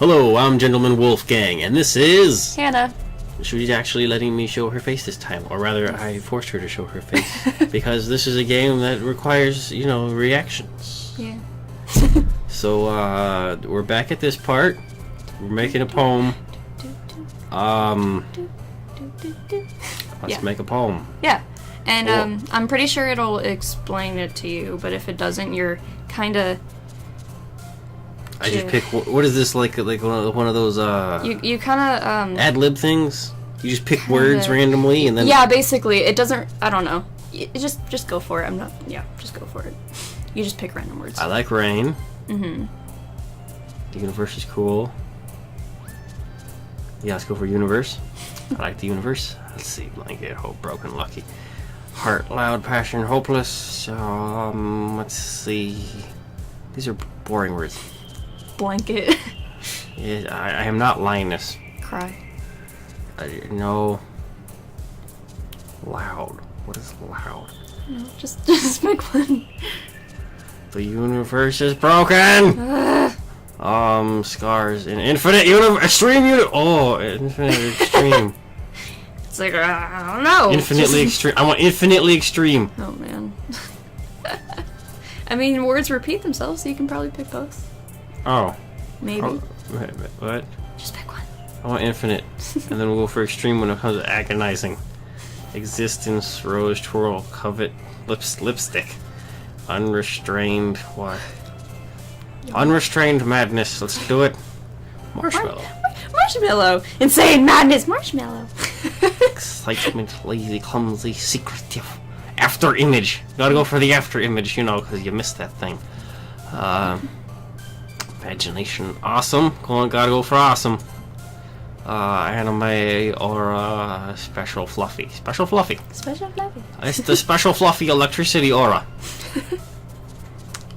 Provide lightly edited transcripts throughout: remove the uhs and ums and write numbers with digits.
Hello, I'm Gentleman Wolfgang, and this is... Hannah. She's actually letting me show her face this time, or rather, I forced her to show her face, because this is a game that requires, you know, reactions. Yeah. So, we're back at this part. We're making a poem. Let's make a poem. Yeah. And, I'm pretty sure it'll explain it to you, but if it doesn't, you're kinda... I just pick. What is this like? Like one of those You kind of ad lib things. You just pick words randomly and then. Yeah, basically, it doesn't. I don't know. Just go for it. I'm not. Yeah, just go for it. You just pick random words. I like rain. Mm-hmm. The universe is cool. Yeah, let's go for universe. I like the universe. Let's see. Blanket, hope, broken, lucky, heart, loud, passion, hopeless. Let's see. These are boring words. Blanket. Yeah, I am not Linus. Cry. No. Loud. What is loud? No, just pick one. The universe is broken. Scars in infinite universe, extreme universe. Oh, infinite extreme. It's like I don't know. Infinitely extreme. I want infinitely extreme. Oh man. I mean, words repeat themselves, so you can probably pick both. Oh. Maybe. Oh, what? Just pick one. I want infinite, and then we'll go for extreme when it comes to agonizing. Existence, rose, twirl, covet, lipstick, unrestrained. What? Unrestrained madness. Let's do it. Marshmallow. Marshmallow. Insane madness. Marshmallow. Excitement, lazy, clumsy, secretive. After image. Gotta go for the after image, you know, because you missed that thing. Imagination, awesome. Gotta go for awesome. Anime aura, special fluffy. Special fluffy. Special fluffy. It's the special fluffy electricity aura.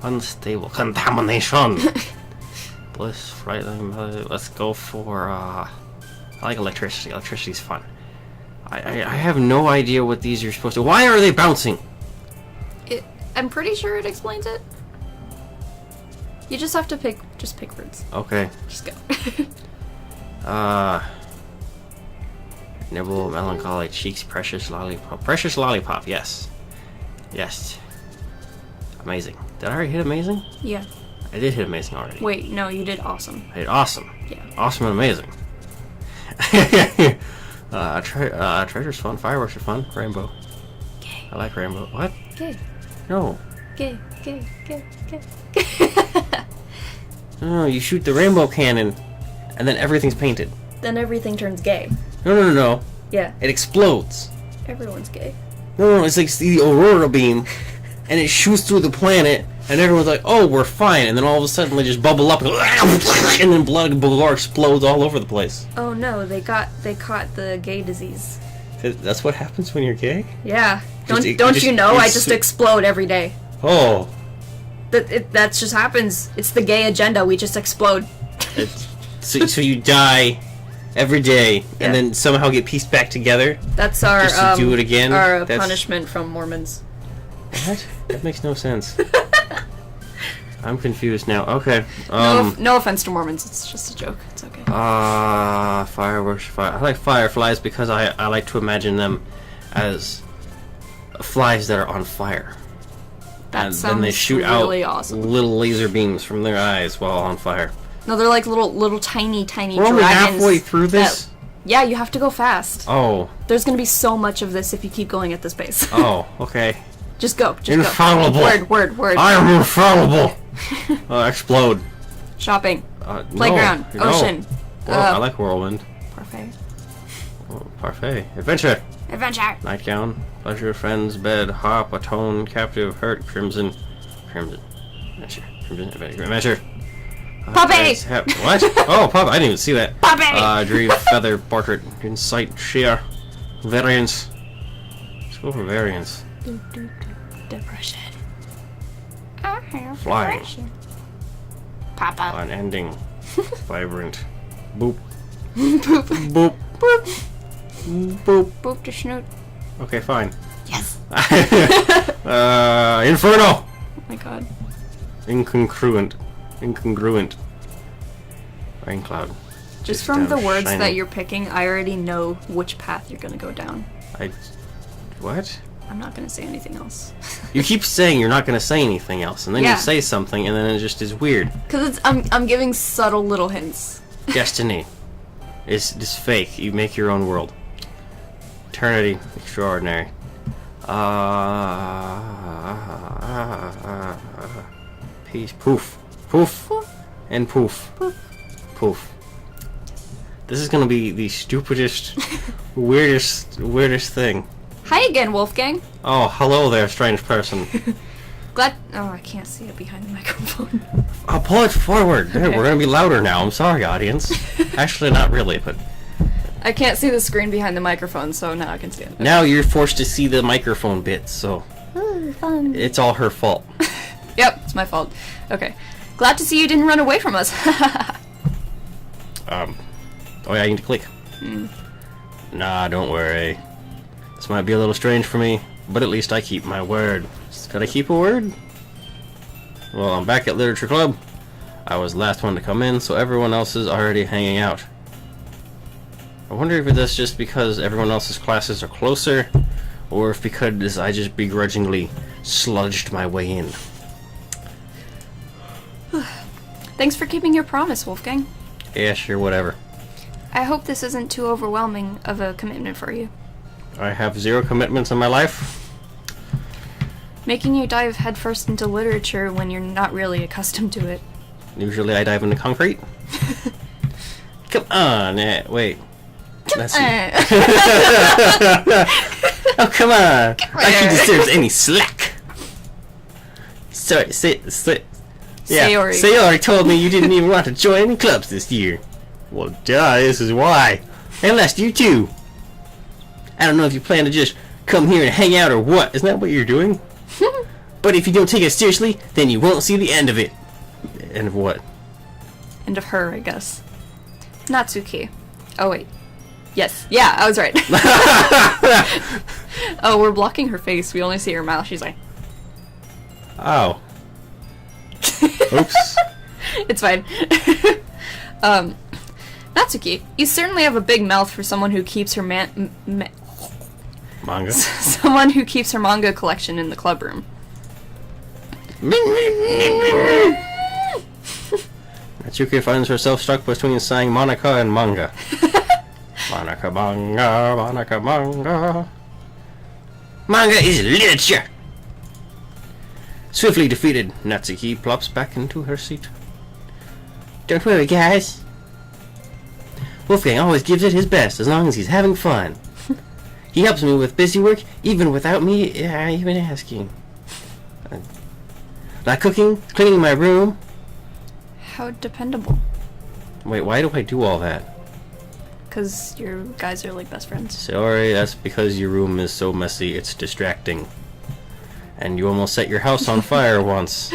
Unstable contamination. Bliss, frightening. Let's go for I like electricity. Electricity's fun. I have no idea what these are supposed to. Why are they bouncing? I'm pretty sure it explains it. You just have to pick words. Okay. Just go. Nibble, melancholy, cheeks, precious lollipop. Precious lollipop, yes. Yes. Amazing. Did I already hit amazing? Yeah. I did hit amazing already. Wait, no, you did awesome. I hit awesome. Yeah. Awesome and amazing. Treasure's fun. Fireworks are fun. Rainbow. Gay. I like rainbow. What? Gay. No. Gay. Gay. Gay. Gay. No, you shoot the rainbow cannon, and then everything's painted. Then everything turns gay. No. Yeah. It explodes. Everyone's gay. No, it's like the aurora beam, and it shoots through the planet, and everyone's like, oh, we're fine, and then all of a sudden they just bubble up, and then blood galore explodes all over the place. Oh no, they caught the gay disease. That's what happens when you're gay? Yeah. Don't you know? I just explode every day. Oh. That just happens. It's the gay agenda. We just explode. So you die every day, and then somehow get pieced back together. That's our just to do it again. Our punishment from Mormons. What? That makes no sense. I'm confused now. Okay. No offense to Mormons. It's just a joke. It's okay. Fireworks. I like fireflies because I like to imagine them as flies that are on fire. That and sounds then they shoot really out awesome. Little laser beams from their eyes while on fire. No, they're like little tiny We're dragons. only halfway through this? Yeah, you have to go fast. Oh. There's gonna be so much of this if you keep going at this pace. Oh, okay. Just go. Infallible. Go. Word. I am infallible. Explode. Shopping. Playground. No. Ocean. I like Whirlwind. Parfait. Parfait. Adventure. Nightgown. Pleasure, friends, bed, hop, atone, captive, hurt, crimson. Adventure. Adventure. Puppy! What? Oh, puppy. I didn't even see that. Puppy! Dream, feather, portrait, insight, sheer, variance. Let's go for variance. Depression. Flying. Depression. Papa. Unending. Vibrant. Boop. Boop. Boop. Boop. Boop. Boop to snoot. Okay, fine. Yes. Inferno! Oh my god. In-congruent. Rain cloud. Just from the words shining. that you're picking, I already know which path you're gonna go down. What? I'm not gonna say anything else. You keep saying you're not gonna say anything else, and then Yeah. you say something, and then it just is weird. Cause I'm giving subtle little hints. Destiny is fake. You make your own world. Eternity extraordinary. Peace. Poof. Poof. And poof. Poof. This is gonna be the stupidest, weirdest thing. Hi again, Wolfgang. Oh, hello there, strange person. Glad. Oh, I can't see it behind the microphone. I'll pull it forward. There, Okay. we're gonna be louder now. I'm sorry, audience. Actually, not really, but I can't see the screen behind the microphone, so now I can see it. now you're forced to see the microphone bits, so Oh, fun. it's all her fault. Yep, it's my fault. Okay. Glad to see you didn't run away from us. Oh yeah, I need to click. Nah, don't worry. This might be a little strange for me, but at least I keep my word. Gotta keep a word? Well, I'm back at Literature Club. I was the last one to come in, so everyone else is already hanging out. I wonder if that's just because everyone else's classes are closer, or if because I just begrudgingly sludged my way in. Thanks for keeping your promise, Wolfgang. Yeah, sure, whatever. I hope this isn't too overwhelming of a commitment for you. I have 0 commitments in my life. Making you dive headfirst into literature when you're not really accustomed to it. Usually I dive into concrete. Come on, wait. That's Oh, come on. Like he deserves any slack. Sorry, yeah, Sayori. Sayori told me you didn't even want to join any clubs this year. Well, duh, this is why. And last year, too. I don't know if you plan to just come here and hang out or what. Isn't that what you're doing? But if you don't take it seriously, then you won't see the end of it. End of what? End of her, I guess. Natsuki. Oh, wait. Yes. Yeah, I was right. Oh, we're blocking her face. We only see her mouth. She's like... Oh. Oops. It's fine. Natsuki, you certainly have a big mouth for someone who keeps her Manga? someone who keeps her manga collection in the club room. Natsuki finds herself stuck between saying Monica and manga. Monica, manga, Monica, manga. Manga is literature! Swiftly defeated, Natsuki plops back into her seat. Don't worry, guys. Wolfgang always gives it his best, as long as he's having fun. He helps me with busy work, even without me even asking. Like cooking, cleaning my room. How dependable. Wait, why do I do all that? Because your guys are like best friends. Sorry, that's because your room is so messy, it's distracting. And you almost set your house on fire once.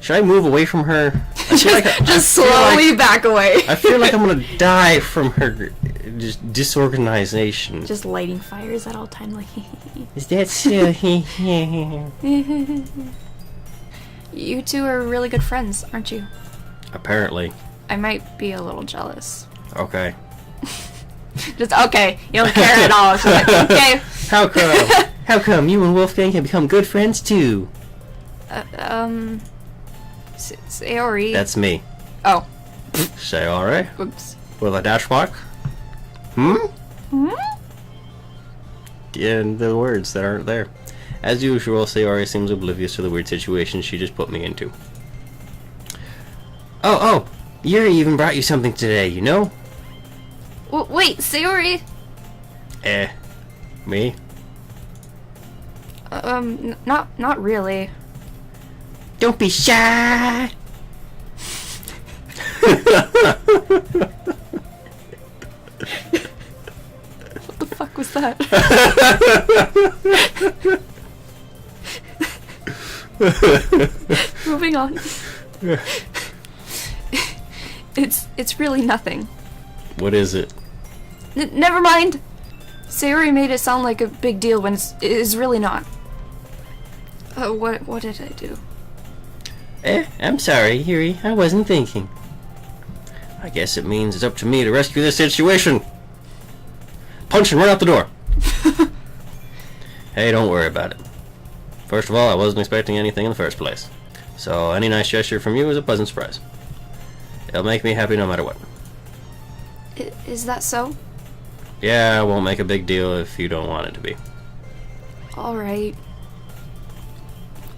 Should I move away from her? Just slowly back away. I feel like I'm gonna die from her just disorganization. Just lighting fires at all time, like... Is that so? You two are really good friends, aren't you? Apparently. I might be a little jealous. Okay. Just, okay, you don't care at all. She's like, okay. How come? How come you and Wolfgang can become good friends too? Sayori. That's me. Oh. Sayori? Oops. With a dash mark? Hmm? And the words that aren't there. As usual, Sayori seems oblivious to the weird situation she just put me into. Oh, Yuri even brought you something today, you know? Wait, Sayori? Me? Not really. Don't be shy! What the fuck was that? Moving on. It's really nothing. What is it? Never mind. Sayori made it sound like a big deal when it is really not. What did I do? I'm sorry, Yuri. I wasn't thinking. I guess it means it's up to me to rescue this situation. Punch and run out the door. Hey, don't worry about it. First of all, I wasn't expecting anything in the first place. So any nice gesture from you is a pleasant surprise. It'll make me happy no matter what. Is that so? Yeah, I won't make a big deal if you don't want it to be. Alright.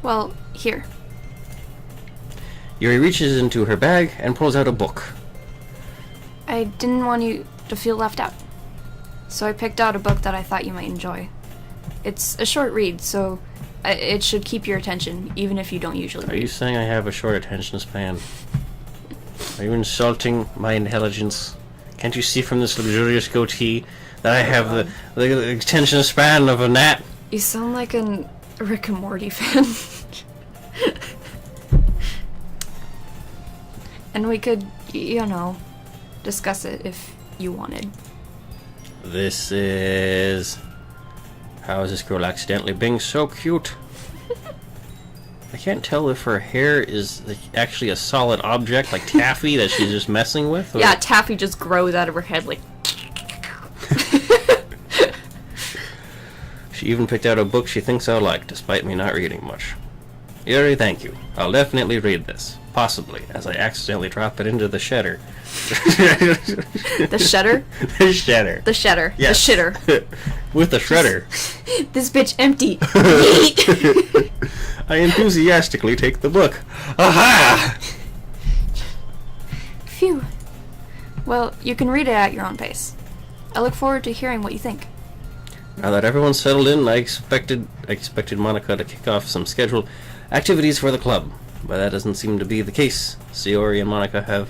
Well, here. Yuri reaches into her bag and pulls out a book. I didn't want you to feel left out. So I picked out a book that I thought you might enjoy. It's a short read, so it should keep your attention, even if you don't usually read. Are you saying I have a short attention span? Are you insulting my intelligence? Can't you see from this luxurious goatee that I have the attention span of a gnat? You sound like a Rick and Morty fan. And we could, you know, discuss it if you wanted. This is... How is this girl accidentally being so cute? I can't tell if her hair is actually a solid object, like taffy, that she's just messing with. Or... Yeah, taffy just grows out of her head, like... She even picked out a book she thinks I'll like, despite me not reading much. Yuri, thank you. I'll definitely read this. Possibly, as I accidentally drop it into the shedder. The shedder? The shedder. The shedder. Yes. The shitter. With the shredder. This bitch empty. I enthusiastically take the book. Aha! Phew. Well, you can read it at your own pace. I look forward to hearing what you think. Now that everyone's settled in, I expected Monica to kick off some scheduled activities for the club, but that doesn't seem to be the case. Sayori and Monica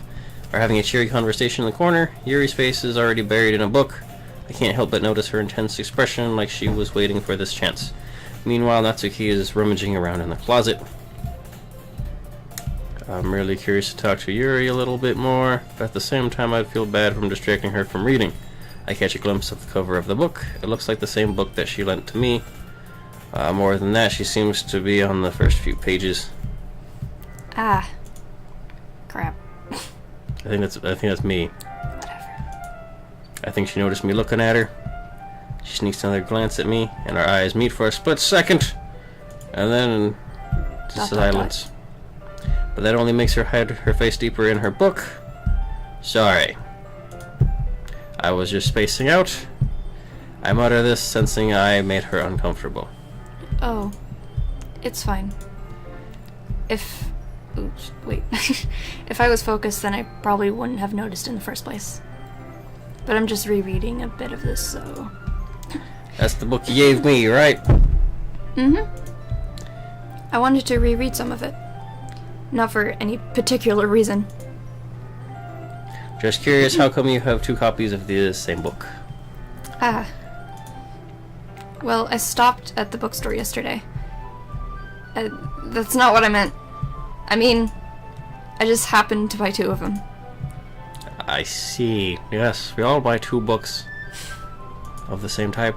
are having a cheery conversation in the corner. Yuri's face is already buried in a book. I can't help but notice her intense expression, like she was waiting for this chance. Meanwhile, Natsuki is rummaging around in the closet. I'm really curious to talk to Yuri a little bit more, but at the same time I'd feel bad from distracting her from reading. I catch a glimpse of the cover of the book. It looks like the same book that she lent to me. More than that, she seems to be on the first few pages. Ah. Crap. I think that's me. Whatever. I think she noticed me looking at her. She sneaks another glance at me, and our eyes meet for a split second, and then silence. But that only makes her hide her face deeper in her book. Sorry. I was just spacing out. I mutter this, sensing I made her uncomfortable. Oh. It's fine. Oops, wait. If I was focused, then I probably wouldn't have noticed in the first place. But I'm just rereading a bit of this, so... That's the book you gave me, right? Mm-hmm. I wanted to reread some of it. Not for any particular reason. Just curious, how come you have two copies of the same book? Ah. Well, I stopped at the bookstore yesterday. That's not what I meant. I mean, I just happened to buy two of them. I see. Yes, we all buy two books of the same type.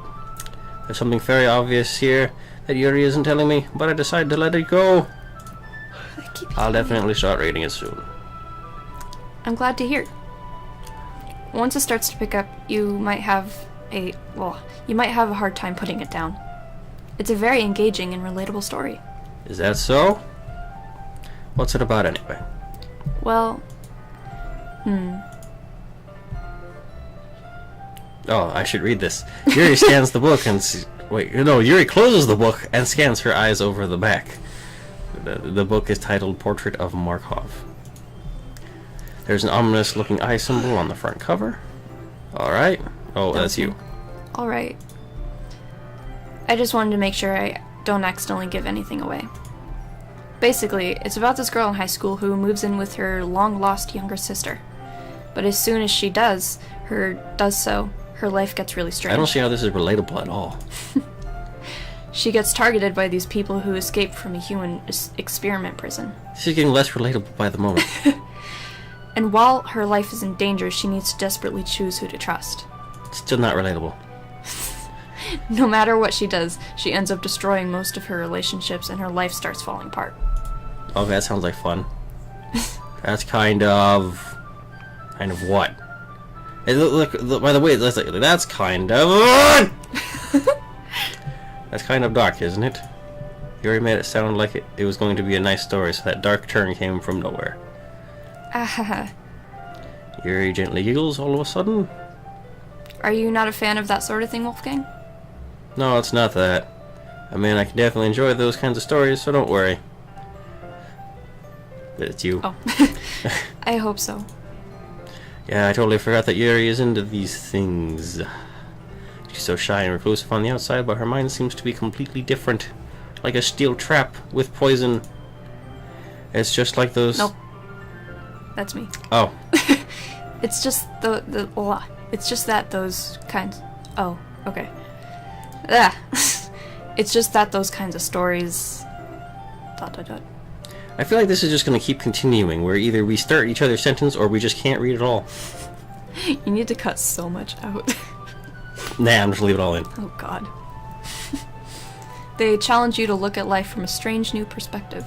There's something very obvious here that Yuri isn't telling me, but I decided to let it go. I'll definitely start reading it soon. I'm glad to hear. Once it starts to pick up, you might have a hard time putting it down. It's a very engaging and relatable story. Is that so? What's it about anyway? Well, Oh, I should read this. Yuri scans the book and Yuri closes the book and scans her eyes over the back. The book is titled Portrait of Markov. There's an ominous-looking eye symbol on the front cover. Alright. Oh, that's you. Alright. I just wanted to make sure I don't accidentally give anything away. Basically, it's about this girl in high school who moves in with her long-lost younger sister. But as soon as she does so, her life gets really strange. I don't see how this is relatable at all. She gets targeted by these people who escaped from a human experiment prison. This is getting less relatable by the moment. And while her life is in danger, she needs to desperately choose who to trust. Still not relatable. No matter what she does, she ends up destroying most of her relationships and her life starts falling apart. Okay, that sounds like fun. That's kind of... Kind of what? Hey, look, by the way, that's kind of... That's kind of dark, isn't it? You already made it sound like it was going to be a nice story, so that dark turn came from nowhere. Ah. Yuri gently giggles all of a sudden. Are you not a fan of that sort of thing, Wolfgang? No, it's not that. I mean, I can definitely enjoy those kinds of stories, so don't worry. But it's you. Oh. I hope so. Yeah, I totally forgot that Yuri is into these things. She's so shy and reclusive on the outside, but her mind seems to be completely different. Like a steel trap with poison. It's just like those... Nope. That's me. Oh. It's just it's just that those kinds... Oh, okay. Ah. It's just that those kinds of stories... ... I feel like this is just going to keep continuing, where either we start each other's sentence or we just can't read at all. You need to cut so much out. Nah, I'm just leave it all in. Oh god. They challenge you to look at life from a strange new perspective.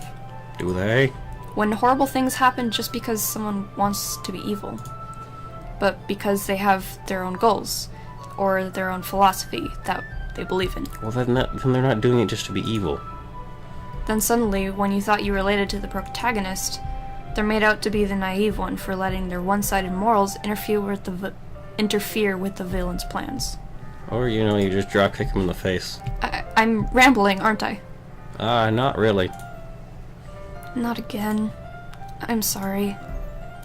Do they? When horrible things happen just because someone wants to be evil, but because they have their own goals, or their own philosophy that they believe in. Well, then they're not doing it just to be evil. Then suddenly, when you thought you related to the protagonist, they're made out to be the naive one for letting their one-sided morals interfere with the villain's plans. Or, you just drop kick him in the face. I'm rambling, aren't I? Not really. Not again. I'm sorry.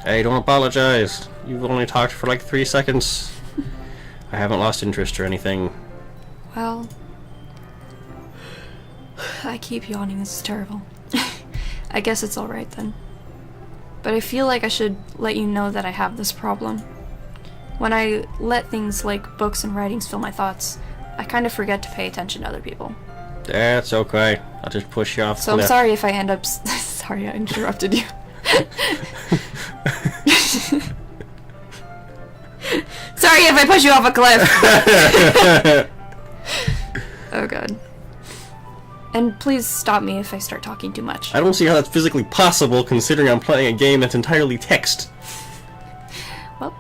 Hey, don't apologize. You've only talked for like 3 seconds. I haven't lost interest or anything. Well... I keep yawning, this is terrible. I guess it's alright then. But I feel like I should let you know that I have this problem. When I let things like books and writings fill my thoughts, I kind of forget to pay attention to other people. That's okay. I'll just push you off So I'm sorry if I end up... Sorry, I interrupted you. Sorry if I push you off a cliff! Oh god. And please stop me if I start talking too much. I don't see how that's physically possible, considering I'm playing a game that's entirely text. Well...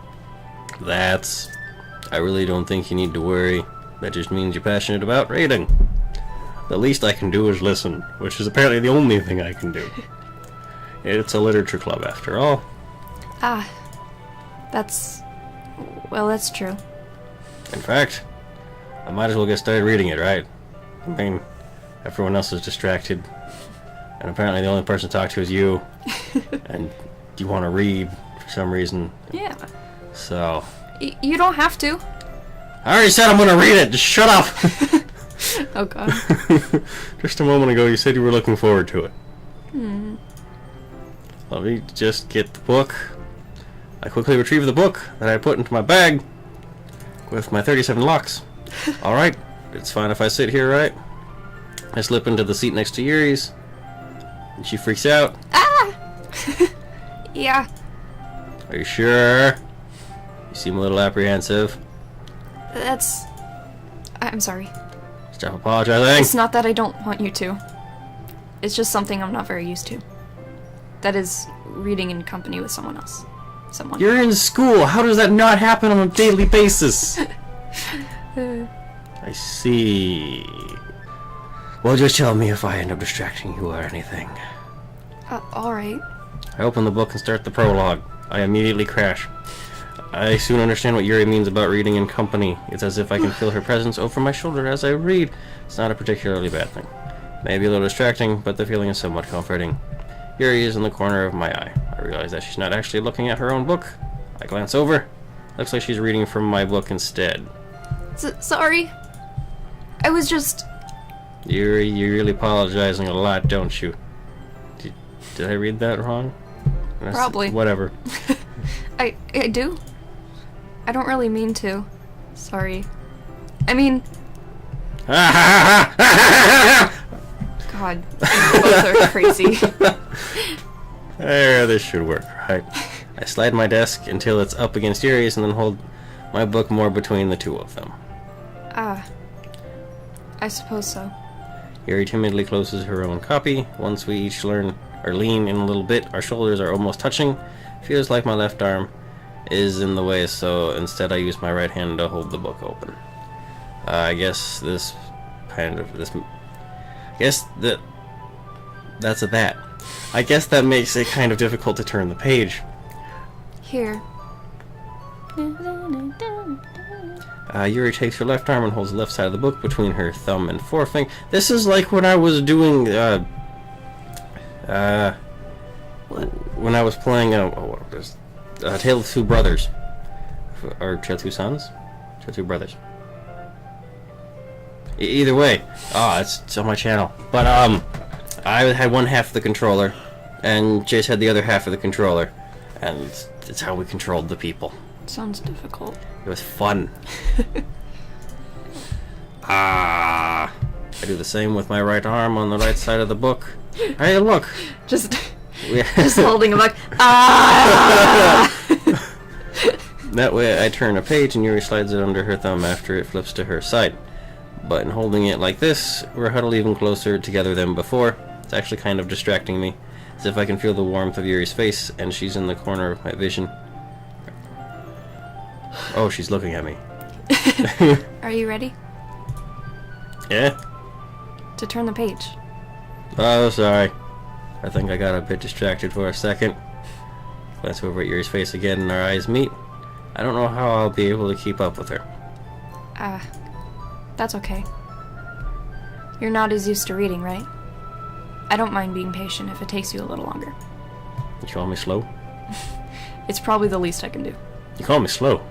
I really don't think you need to worry. That just means you're passionate about reading. The least I can do is listen, which is apparently the only thing I can do. It's a literature club, after all. Ah. That's... Well, that's true. In fact, I might as well get started reading it, right? I mean, everyone else is distracted. And apparently the only person to talk to is you. And you want to read for some reason. Yeah. So... You don't have to. I already said I'm gonna read it! Just shut up! Oh god. Just a moment ago you said you were looking forward to it. Let me just get the book. I quickly retrieve the book that I put into my bag with my 37 locks. Alright, it's fine if I sit here, right? I slip into the seat next to Yuri's, and she freaks out. Ah! Yeah. Are you sure? You seem a little apprehensive. I'm sorry. Stop apologizing. It's not that I don't want you to. It's just something I'm not very used to. That is, reading in company with someone else. You're in school. How does that not happen on a daily basis? I see. Well, just tell me if I end up distracting you or anything. Alright. I open the book and start the prologue. I immediately crash. I soon understand what Yuri means about reading in company. It's as if I can feel her presence over my shoulder as I read. It's not a particularly bad thing. Maybe a little distracting, but the feeling is somewhat comforting. Yuri is in the corner of my eye. I realize that she's not actually looking at her own book. I glance over. Looks like she's reading from my book instead. Sorry. I was just... Yuri, you're really apologizing a lot, don't you? Did I read that wrong? Probably. Whatever. I do? I don't really mean to. Sorry. I mean... God, you both are crazy. This should work, right? I slide my desk until it's up against Yuri's and then hold my book more between the two of them. I suppose so. Yuri timidly closes her own copy. Once we each lean in a little bit, our shoulders are almost touching. Feels like my left arm is in the way, so instead I use my right hand to hold the book open. I guess that's a that. I guess that makes it kind of difficult to turn the page. Here. Yuri takes her left arm and holds the left side of the book between her thumb and forefinger. This is like when I was doing, when I was playing, Tale of Two Brothers. Or Tale of Two Sons? Tale of Two Brothers. Either way. It's on my channel. But, I had one half of the controller, and Jace had the other half of the controller. And it's how we controlled the people. Sounds difficult. It was fun. I do the same with my right arm on the right side of the book. Hey, look! Just holding a book. Ah! That way I turn a page and Yuri slides it under her thumb after it flips to her side. But in holding it like this, we're huddled even closer together than before. It's actually kind of distracting me, as if I can feel the warmth of Yuri's face and she's in the corner of my vision. Oh, she's looking at me. Are you ready? Yeah? To turn the page. Oh, sorry. I think I got a bit distracted for a second. Glance over at Yuri's face again and our eyes meet. I don't know how I'll be able to keep up with her. That's okay. You're not as used to reading, right? I don't mind being patient if it takes you a little longer. You call me slow? It's probably the least I can do. You call me slow?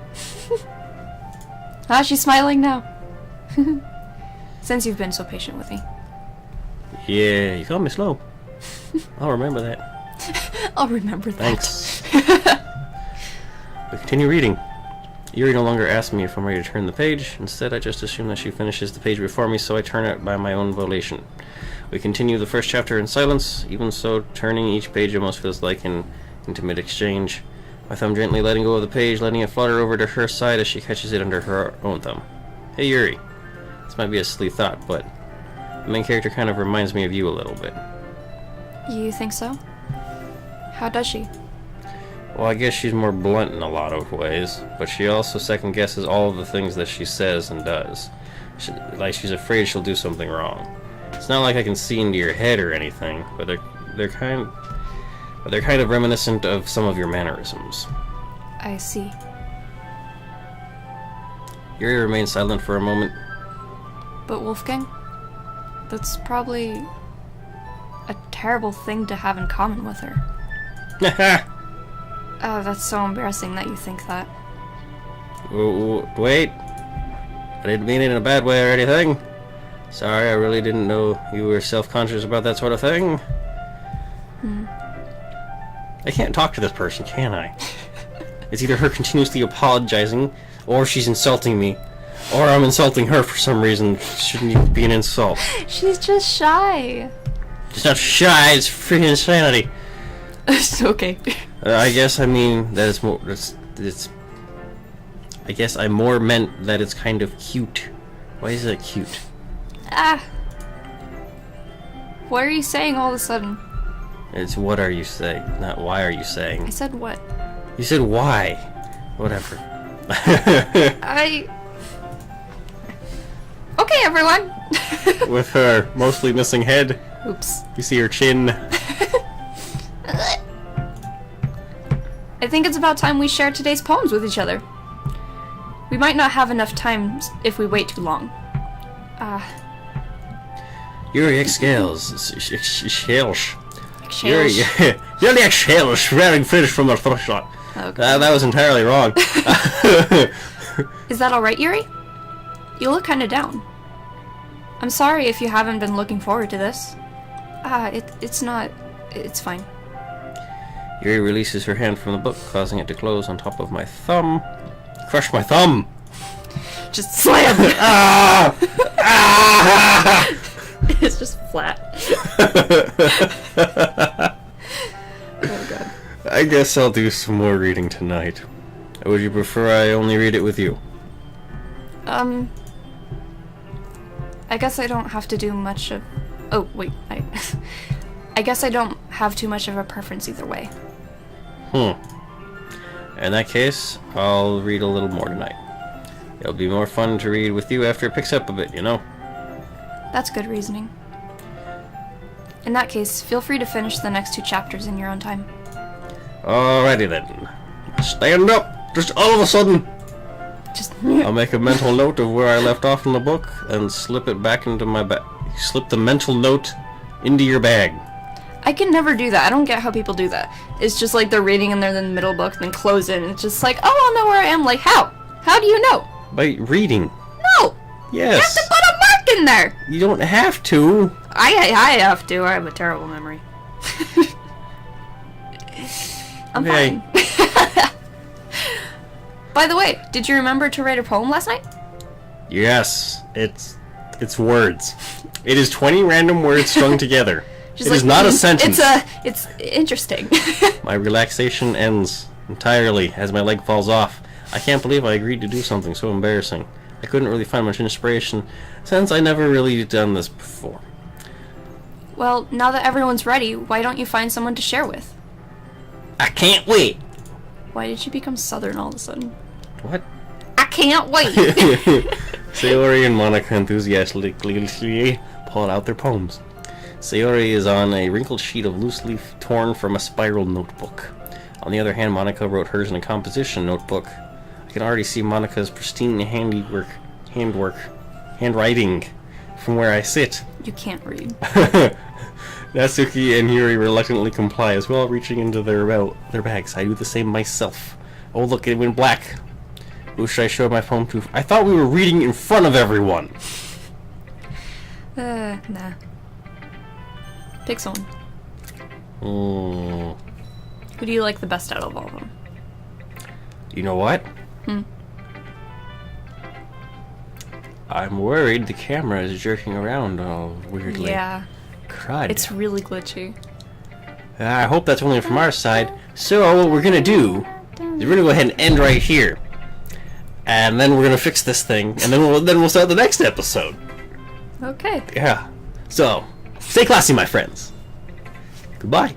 She's smiling now. Since you've been so patient with me. Yeah, you call me slow. I'll remember that. I'll remember that. Thanks. We continue reading. Yuri no longer asks me if I'm ready to turn the page. Instead, I just assume that she finishes the page before me, so I turn it by my own volition. We continue the first chapter in silence. Even so, turning each page almost feels like an intimate exchange. My thumb gently letting go of the page, letting it flutter over to her side as she catches it under her own thumb. Hey, Yuri. This might be a silly thought, but the main character kind of reminds me of you a little bit. You think so? How does she? Well, I guess she's more blunt in a lot of ways, but she also second-guesses all of the things that she says and does. She's afraid she'll do something wrong. It's not like I can see into your head or anything, but they're kind of reminiscent of some of your mannerisms. I see. Yuri remains silent for a moment. But Wolfgang? That's probably a terrible thing to have in common with her. That's so embarrassing that you think that. Wait. I didn't mean it in a bad way or anything. Sorry, I really didn't know you were self-conscious about that sort of thing. I can't talk to this person, can I? It's either her continuously apologizing, or she's insulting me, or I'm insulting her for some reason. It shouldn't even be an insult. She's just shy. It's not shy, it's freaking insanity. It's okay. I guess I mean that it's more. I guess I more meant that it's kind of cute. Why is it cute? What are you saying all of a sudden? It's what are you saying, not why are you saying. I said what? You said why. Whatever. Okay, everyone. With her mostly missing head. Oops. You see her chin. I think it's about time we share today's poems with each other. We might not have enough time if we wait too long. Yuri exhales. Yuri exhales, wearing finished from the first shot. Okay. That was entirely wrong. Is that alright, Yuri? You look kinda down. I'm sorry if you haven't been looking forward to this. It's not... It's fine. Yuri releases her hand from the book, causing it to close on top of my thumb. Crush my thumb! Just slam! It's just flat. Oh god. I guess I'll do some more reading tonight. Would you prefer I only read it with you? I guess I don't have to do much of... Oh, wait, I guess I don't have too much of a preference either way. In that case, I'll read a little more tonight. It'll be more fun to read with you after it picks up a bit, you know? That's good reasoning. In that case, feel free to finish the next 2 chapters in your own time. Alrighty then. Stand up! Just all of a sudden! Just... I'll make a mental note of where I left off in the book and slip it back into my bag. Slip the mental note into your bag. I can never do that. I don't get how people do that. It's just like they're reading and they're in the middle book, then close it, and it's just like, oh, I'll know where I am. Like, how? How do you know? By reading. No! Yes. You have to put a mark in there! You don't have to. I have to. I have a terrible memory. I'm Okay. fine. By the way, did you remember to write a poem last night? Yes. It's words. It is 20 random words strung together. Just It is not a sentence. It's interesting. My relaxation ends entirely as my leg falls off. I can't believe I agreed to do something so embarrassing. I couldn't really find much inspiration since I never really done this before. Well, now that everyone's ready, why don't you find someone to share with? I can't wait. Why did you become southern all of a sudden? What? I can't wait! Sayori and Monica enthusiastically pull out their poems. Sayori is on a wrinkled sheet of loose leaf torn from a spiral notebook. On the other hand, Monica wrote hers in a composition notebook. I can already see Monica's pristine handwriting from where I sit. You can't read. Natsuki and Yuri reluctantly comply as well, reaching into their bags. I do the same myself. Oh look, it went black. Who should I show my poem to? I thought we were reading in front of everyone. Nah. Pick someone. Mm. Who do you like the best out of all of them? You know what? I'm worried the camera is jerking around all weirdly. Yeah. Crud. It's really glitchy. I hope that's only from our side. So what we're gonna do is we're gonna go ahead and end right here, and then we're gonna fix this thing, and then we'll start the next episode. Okay. Yeah. So stay classy, my friends. Goodbye.